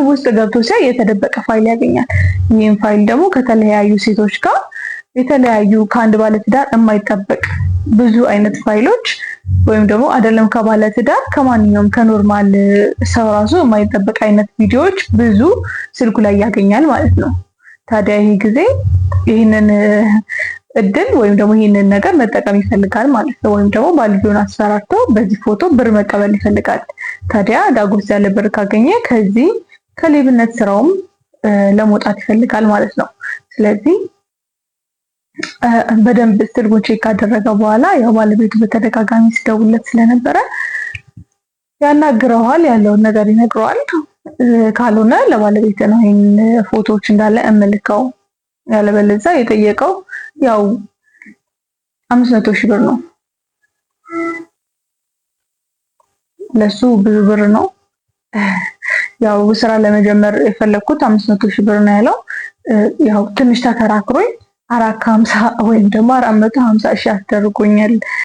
ውስጥ ገብቶ ሲያይ የተደበቀ ፋይል ያገኛል። ይህም ፋይል ደግሞ ከተለያዩ ሴቶች ጋር የተለያዩ ከአንድ ባለትዳር የማይጠበቅ ብዙ አይነት ፋይሎች ወይም ደግሞ አይደለም ከባለትዳር ከማንኛውም ከኖርማል ሰው ራሱ የማይጠበቅ አይነት ቪዲዮዎች ብዙ ስልኩ ላይ ያገኛል ማለት ነው። ታዲያ ይሄ ጊዜ ይህንን እድል ወይም ደግሞ ይህንን ነገር መጠቀም ይፈልጋል ማለት ነው። ወይም ደግሞ ባልየውን አስፈራርቶ በዚህ ፎቶ ብር መቀበል ይፈልጋል። ታዲያ ዳጎስ ያለ ብር ካገኘ ከዚህ ከሌብነት ስራውም ለመውጣት ይፈልጋል ማለት ነው። ስለዚህ በደንብ ስልኩን ቼክ ካደረገ በኋላ ያው ባለቤቱ በተደጋጋሚ ሲደውልለት ስለነበረ ያናግረዋል፣ ያለውን ነገር ይነግረዋል። ካልሆነ ለባለቤት ነው ይሄን ፎቶዎች እንዳለ እምልከው፣ ያለበለዚያ የጠየቀው ያው 500 ሺህ ብር ነው። ለሱ ብዙ ብር ነው። ያው ስራ ለመጀመር የፈለኩት 500 ሺህ ብር ነው ያለው። ያው ትንሽ ተከራክሮኝ 450 ወይም ደግሞ 450 ሺህ አስደርጎኛል